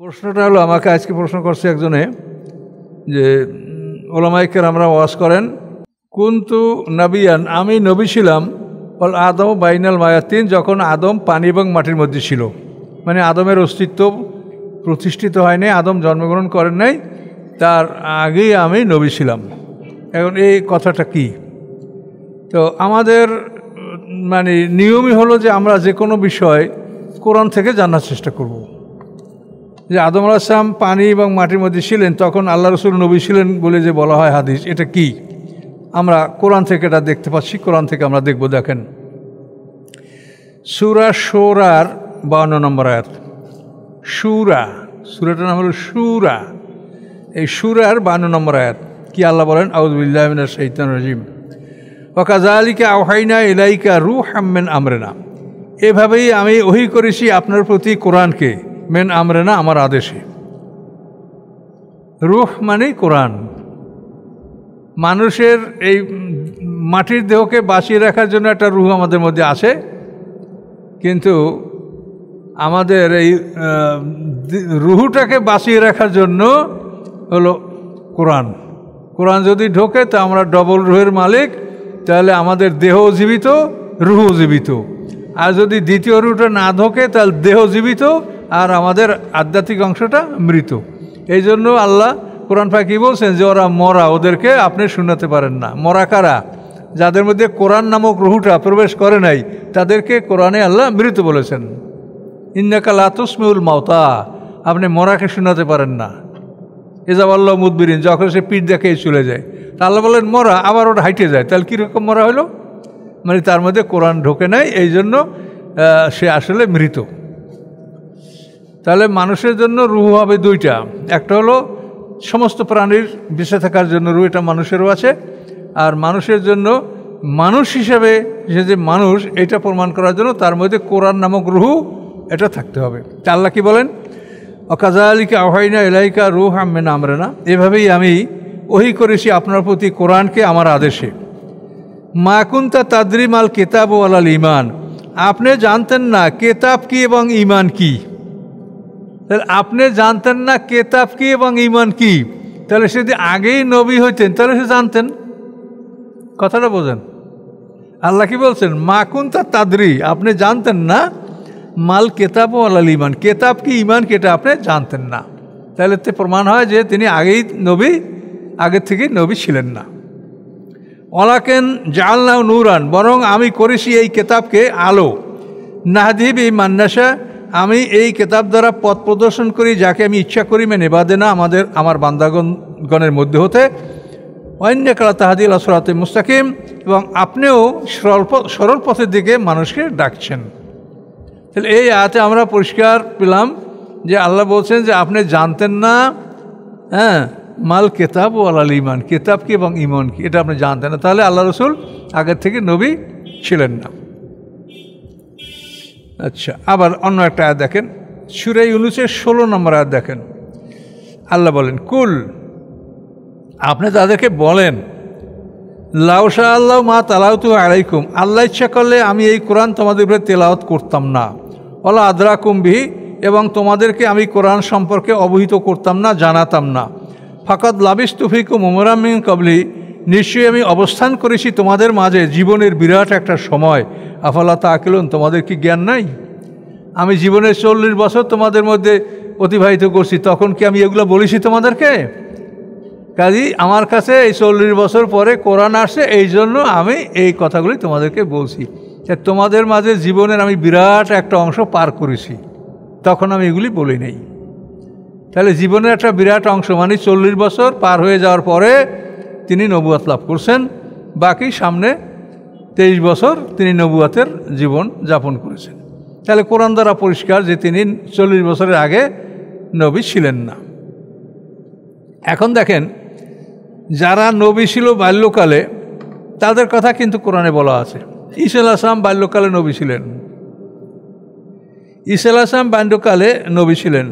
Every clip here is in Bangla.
প্রশ্নটা হলো, আমাকে আজকে প্রশ্ন করছে একজনে যে ওলামায়ে কেরামরা ওয়াজ করেন কুনতু নবিয়ান, আমি নবী ছিলাম, অল আদম বাইনাল মায়াতিন, যখন আদম পানি এবং মাটির মধ্যে ছিল, মানে আদমের অস্তিত্ব প্রতিষ্ঠিত হয়নি, আদম জন্মগ্রহণ করেন নাই, তার আগেই আমি নবী ছিলাম। এখন এই কথাটা কি? তো আমাদের মানে নিয়মই হলো যে আমরা যে কোনো বিষয় কোরআন থেকে জানার চেষ্টা করব। যে আদম আলাইহিস সালাম পানি এবং মাটির মধ্যে ছিলেন, তখন আল্লাহ রাসূল নবী ছিলেন বলে যে বলা হয় হাদিস, এটা কি? আমরা কোরআন থেকে এটা দেখতে পাচ্ছি, কোরআন থেকে আমরা দেখব। দেখেন সূরা শূরার 52 নম্বর আয়াত। সূরাটার নাম হলো সূরা। এই সূরার 52 নম্বর আয়াত কি আল্লাহ বলেন? আউযু বিল্লাহি মিনাশ শাইতানির রাজিম, ওয়া কাযালিকা আওহাইনা ইলাইকা রূহাম মিন আমরিনা, এভাবেই আমি ওহী করেছি আপনার প্রতি কোরআনকে, মিন আমরিনা, আমার আদেশে। রূহ মানে কোরআন। মানুষের এই মাটির দেহকে বাঁচিয়ে রাখার জন্য একটা রূহ আমাদের মধ্যে আছে, কিন্তু আমাদের এই রূহটাকে বাঁচিয়ে রাখার জন্য হলো কোরআন। কোরআন যদি ঢোকে তো আমরা ডবল রূহের মালিক, তাহলে আমাদের দেহ জীবিত, রূহ জীবিত। আর যদি দ্বিতীয় রূহটা না ঢোকে তাহলে দেহ জীবিত আর আমাদের আধ্যাত্মিক অংশটা মৃত। এই জন্য আল্লাহ কোরআন পাক কি বলছেন যে ওরা মরা, ওদেরকে আপনি শোনাতে পারেন না। মরা কারা? যাদের মধ্যে কোরআন নামক রূহটা প্রবেশ করে নাই, তাদেরকে কোরআনে আল্লাহ মৃত বলেছেন। ইন্নাকা লা তুসমিউল মাউতা, আপনি মরাকে শোনাতে পারেন না। ইজাবাল্লাহ মুদবিরিন, যখন সে পিঠ দেখে চলে যায়, তা আল্লাহ বলেন মরা, আবার ওটা হাইটে যায়, তাহলে কীরকম মরা হলো? মানে তার মধ্যে কোরআন ঢোকে নাই, এই জন্য সে আসলে মৃত। তাহলে মানুষের জন্য রূহ হবে দুইটা, একটা হলো সমস্ত প্রাণীর বেঁচে থাকার জন্য রূহ, এটা মানুষেরও আছে। আর মানুষের জন্য মানুষ হিসাবে সে যে মানুষ, এটা প্রমাণ করার জন্য তার মধ্যে কোরআন নামক রূহ এটা থাকতে হবে। তা আল্লাহ কি বলেন? ওয়াকাযালিকা আওহাইনা ইলাইকা রূহাম মিন আমরিনা, এভাবেই আমি ওহী করেছি আপনার প্রতি কোরআনকে আমার আদেশে। মা কুনতা তাদরি মাল কিতাব ওয়ালাল ঈমান, আপনি জানতেন না কিতাব কি এবং ঈমান কি। তাহলে আপনি জানতেন না কিতাব কি এবং ঈমান কি, তাহলে সে যদি আগেই নবী হইতেন তাহলে সে জানতেন। কথাটা বোঝেন? আল্লাহ কি বলছেন? মা কুনতা তাদরি, আপনি জানতেন না, মাল কেতাব ওয়ালাল ঈমান, কেতাব কি ঈমান কি এটা আপনি জানতেন না। তাহলে তে প্রমাণ হয় যে তিনি আগেই নবী, আগে থেকে নবী ছিলেন না। ওয়ালাকিন জাআলনাহু নূরান, বরং আমি করেছি এই কেতাবকে আলো। নাহদি বিহি মান নাশা, আমি এই কেতাব দ্বারা পথ প্রদর্শন করি যাকে আমি ইচ্ছা করি, মেনে বাদে না আমার বান্দাগণের মধ্যে হতে। ওয়াইন্নাকা লা তাহদি ইলা সিরাতিম মুস্তাকিম, এবং আপনিও সরল পথের দিকে মানুষকে ডাকছেন। তাহলে এই আয়াতে আমরা পরিষ্কার পেলাম যে আল্লাহ বলছেন যে আপনি জানতেন না, মাল কেতাব ওয়ালাল ঈমান, কেতাব কি এবং ঈমান কি এটা আপনি জানতেন না। তাহলে আল্লাহ রসুল আগের থেকে নবী ছিলেন না। আচ্ছা, আবার অন্য একটা আয়াত দেখেন, সূরা ইউনূসের 16 নম্বর আয়াত দেখেন। আল্লাহ বলেন কুল, আপনি তাদেরকে বলেন, লাউ শা আল্লাহু মা তালাওতু আলাইকুম, আল্লাহ ইচ্ছা করলে আমি এই কোরআন তোমাদের উপরে তেলাওয়াত করতাম না। ওয়ালা আদরাকুম বিহি, এবং তোমাদেরকে আমি কোরআন সম্পর্কে অবহিত করতাম না, জানাতাম না। ফাকাদ লাবিস্তু ফিকুম উমরাম মিন ক্বাবলি, নিশ্চয়ই আমি অবস্থান করেছি তোমাদের মাঝে জীবনের বিরাট একটা সময়। আফালা তাআকিলুন, তোমাদের কি জ্ঞান নাই? আমি জীবনের 40 বছর তোমাদের মধ্যে অতিবাহিত করছি, তখন কি আমি এগুলো বলেছি তোমাদেরকে? কাজী আমার কাছে এই 40 বছর পরে কোরআন আসছে, এই জন্য আমি এই কথাগুলি তোমাদেরকে বলছি। তোমাদের মাঝে জীবনের আমি বিরাট একটা অংশ পার করেছি, তখন আমি এগুলি বলি নাই। তাহলে জীবনের একটা বিরাট অংশ মানে 40 বছর পার হয়ে যাওয়ার পরে তিনি নবুয়ত লাভ করছেন, বাকি সামনে 23 বছর তিনি নবুয়তের জীবন যাপন করেছেন। তাহলে কোরআন দ্বারা পরিষ্কার যে তিনি 40 বছরের আগে নবী ছিলেন না। এখন দেখেন, যারা নবী ছিল বাল্যকালে তাদের কথা কিন্তু কোরআনে বলা আছে। ঈসা আলাইহিস সালাম বাল্যকালে নবী ছিলেন। ঈসা আলাইহিস সালাম বাল্যকালে নবী ছিলেন।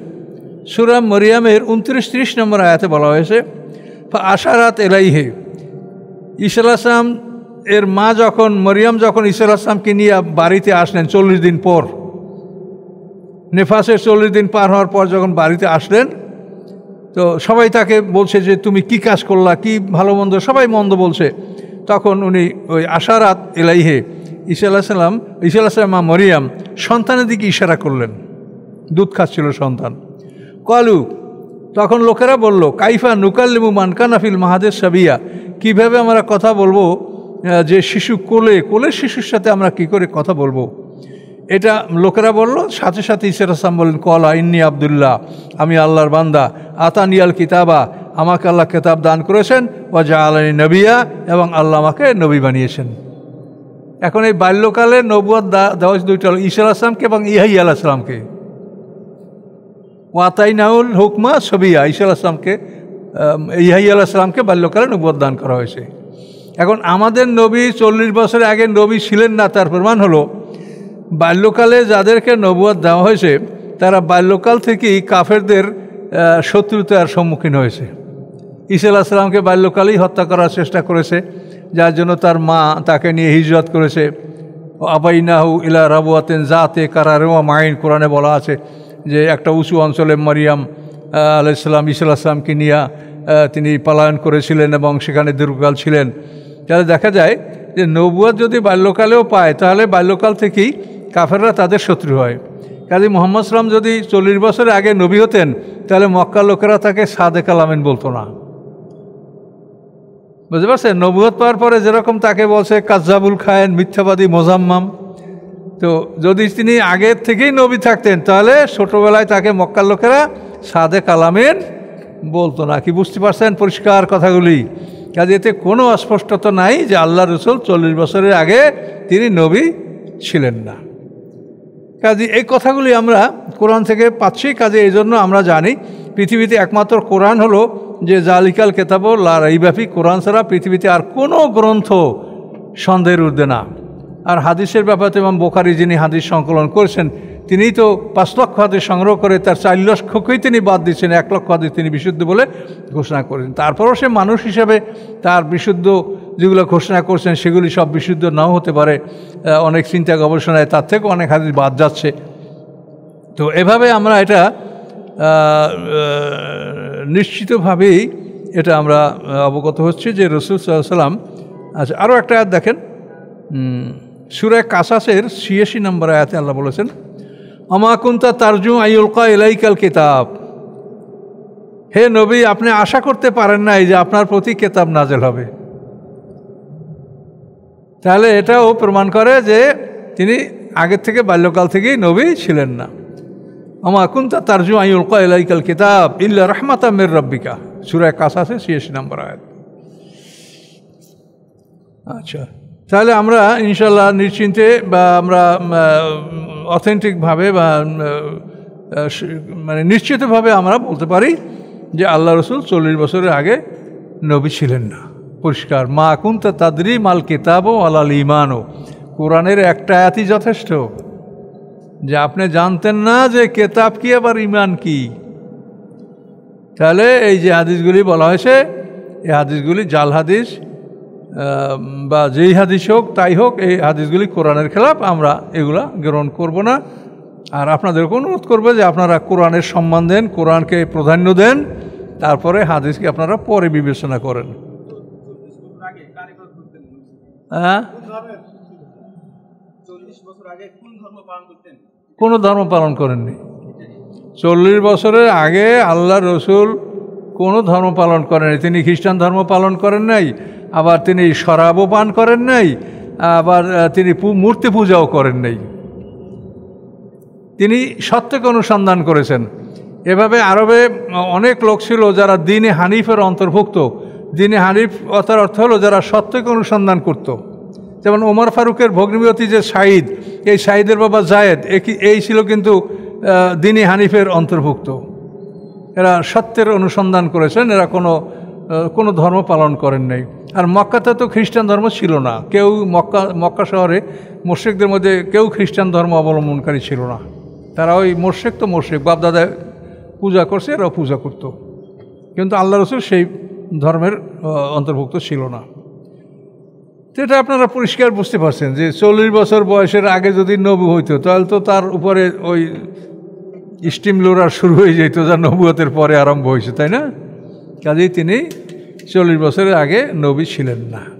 সূরা মরিয়মের 29-30 নম্বর আয়াতে বলা হয়েছে, আশারাত ইলাইহি, ঈসা আলাইহিস সালাম এর মা যখন মরিয়ম যখন ঈসা আলাইহিস সালামকে নিয়ে বাড়িতে আসলেন 40 দিন পর, নেফাসের 40 দিন পার হওয়ার পর যখন বাড়িতে আসলেন, তো সবাই তাকে বলছে যে তুমি কি কাজ করলা, কি ভালো মন্দ, সবাই মন্দ বলছে। তখন উনি ওই আশারাত ইলাইহে ঈসা আলাইহিস সালাম মা মরিয়াম সন্তানের দিকে ইশারা করলেন, দুধ খাচ্ছিল সন্তান। কলু, তখন লোকেরা বলল, কাইফা নুকাল্লিমু মান কানা ফিল মাহাদের সাবিয়া, কীভাবে আমরা কথা বলবো যে শিশু কোলের শিশুর সাথে আমরা কি করে কথা বলবো। এটা লোকেরা বলল, সাথে সাথে ঈসা আলাইহিস সালাম বলেন, কলা ইন্নি আব্দুল্লাহ, আমি আল্লাহর বান্দা, আতানিয়াল কিতাবা, আমাকে আল্লাহ কিতাব দান করেছেন, ওয়া জাআলানি নবিয়া, এবং আল্লাহ আমাকে নবী বানিয়েছেন। এখন এই বাল্যকালে নবুয়ত দেওয়া দুইটা হলো, ঈসা আলাইহিস সালামকে এবং ইয়াহইয়া আলাইহিস সালামকে। ওয়াতাইনাউল হুকমা সবিয়া, ঈসা আলাইহিস সালামকে, ইয়াহইয়া আলাইহিস সালামকে বাল্যকালে নবুয়ত দান করা হয়েছে। এখন আমাদের নবী 40 বছর আগে নবী ছিলেন না, তার প্রমাণ হলো বাল্যকালে যাদেরকে নবুয়ত দেওয়া হয়েছে তারা বাল্যকাল থেকেই কাফেরদের শত্রুতার সম্মুখীন হয়েছে। ঈসা আলাইহিস সালামকে বাল্যকালেই হত্যা করার চেষ্টা করেছে, যার জন্য তার মা তাকে নিয়ে হিজরত করেছে। আবাইনাহু ইলা রাবওয়াতিন জাতে কারারিন ওয়া মাইন, কোরআনে বলা আছে যে একটা উঁচু অঞ্চলে মারিয়াম আলাইহিস সালাম ঈসা আলাইহিস সালামকে নিয়ে তিনি পলায়ন করেছিলেন এবং সেখানে দীর্ঘকাল ছিলেন। তাহলে দেখা যায় যে নবুয়ত যদি বাল্যকালেও পায় তাহলে বাল্যকাল থেকেই কাফেররা তাদের শত্রু হয়। কাজে মুহাম্মদ সাল্লাম যদি 40 বছরের আগে নবী হতেন তাহলে মক্কার লোকেরা তাকে সাদেক আল আমিন বলতো না। বুঝতে পারছেন? নবুয়ত পাওয়ার পরে যেরকম তাকে বলছে কাজ্জাবুল খায়েন, মিথ্যাবাদী মোজাম্মাম, তো যদি তিনি আগের থেকেই নবী থাকতেন তাহলে ছোটোবেলায় তাকে মক্কার লোকেরা সাদেক আল আমিন বলতো না। কি বুঝতে পারছেন পরিষ্কার কথাগুলি? কাজে এতে কোনো অস্পষ্টতা নাই যে আল্লাহ রসুল 40 বছরের আগে তিনি নবী ছিলেন না। কাজে এই কথাগুলি আমরা কোরআন থেকে পাচ্ছি। কাজে এই জন্য আমরা জানি পৃথিবীতে একমাত্র কোরআন হলো যে জালিকাল কেতাব লা রাইবা ফি, কোরআন ছাড়া পৃথিবীতে আর কোনো গ্রন্থ সন্দেহের ঊর্ধ্বে না। আর হাদিসের ব্যাপারে ইমাম বুখারী যিনি হাদিস সংকলন করেছেন তিনিই তো 5 লক্ষ হাদিস সংগ্রহ করে তার 4 লক্ষকেই তিনি বাদ দিচ্ছেন, 1 লক্ষ হাদিস তিনি বিশুদ্ধ বলে ঘোষণা করেছেন। তারপরও সে মানুষ হিসেবে তার বিশুদ্ধ যেগুলো ঘোষণা করছেন সেগুলি সব বিশুদ্ধ নাও হতে পারে, অনেক চিন্তা গবেষণায় তার থেকে অনেক হাদিস বাদ যাচ্ছে। তো এভাবে আমরা এটা নিশ্চিতভাবেই এটা আমরা অবগত হচ্ছি যে রাসূল সাল্লাল্লাহু আলাইহি ওয়াসাল্লাম। আচ্ছা, আরও একটা আয়াত দেখেন, সূরা কাসাসের 86 নম্বর আয়াতে আল্লাহ বলেছেন, আমা কুনতা তারজু আইয়ুলকা ইলাইকাল কিতাব, হে নবী আপনি আশা করতে পারেন নাই যে আপনার প্রতি কিতাব নাযিল হবে। তাহলে এটাও প্রমাণ করে যে তিনি আগের থেকে বাল্যকাল থেকেই নবী ছিলেন না। আমা কুনতা তারজু আইয়ুলকা ইলাইকাল কিতাব ইল্লা রাহমাতাম মির রাব্বিকা, সূরা কাসাসের 86 নম্বর আয়াত। আচ্ছা, তাহলে আমরা ইনশাল্লাহ নিশ্চিন্তে বা আমরা অথেন্টিকভাবে বা মানে নিশ্চিতভাবে আমরা বলতে পারি যে আল্লাহ রসুল 40 বছরের আগে নবী ছিলেন না। পরিষ্কার, মা কুনতা তাদরি মাল কিতাবও আলাল ইমানও, কোরআনের একটা আয়াতই যথেষ্ট যে আপনি জানতেন না যে কেতাব কি আবার ইমান কি। তাহলে এই যে হাদিসগুলি বলা হয়েছে এই হাদিসগুলি জাল হাদিস বা যেই হাদিস হোক তাই হোক, এই হাদিসগুলি কোরআনের খেলাফ, আমরা এগুলা গ্রহণ করব না। আর আপনাদেরকে অনুরোধ করবো যে আপনারা কোরআনের সম্মান দেন, কোরআনকে প্রাধান্য দেন, তারপরে হাদিসকে আপনারা পরে বিবেচনা করেন। হ্যাঁ, কোনো ধর্ম পালন করেননি। 40 বছরের আগে আল্লাহ রসুল কোনো ধর্ম পালন করেননি। তিনি খ্রিস্টান ধর্ম পালন করেন নাই, আবার তিনি শরাবও পান করেন নাই, আবার তিনি মূর্তি পূজাও করেন নাই। তিনি সত্যকে অনুসন্ধান করেছেন। এভাবে আরবে অনেক লোক ছিল যারা দ্বীনে হানিফের অন্তর্ভুক্ত। দ্বীনে হানিফ অর্থাৎ অর্থ হলো যারা সত্যকে অনুসন্ধান করত। যেমন ওমর ফারুকের ভগ্নিপতি যে সাঈদ, এই সাঈদের বাবা জায়েদ এই ছিল কিন্তু দ্বীনে হানিফের অন্তর্ভুক্ত। এরা সত্যের অনুসন্ধান করেছেন, এরা কোনো ধর্ম পালন করেন নাই। আর মক্কাতে তো খ্রিস্টান ধর্ম ছিল না, কেউ মক্কা শহরে মুশরিকদের মধ্যে কেউ খ্রিস্টান ধর্ম অবলম্বনকারী ছিল না। তারা ওই মুশরিক তো মুশরিক, বাপদাদা পূজা করছে, এরাও পূজা করত, কিন্তু আল্লাহ রসুল সেই ধর্মের অন্তর্ভুক্ত ছিল না। তো এটা আপনারা পরিষ্কার বুঝতে পারছেন যে 40 বছর বয়সের আগে যদি নবী হইতো তাহলে তো তার উপরে ওই স্টিম লোডার শুরু হয়ে যেত, যা নবুয়তের পরে আরম্ভ হয়েছে, তাই না? কাজেই তিনি 40 বছরের আগে নবী ছিলেন না।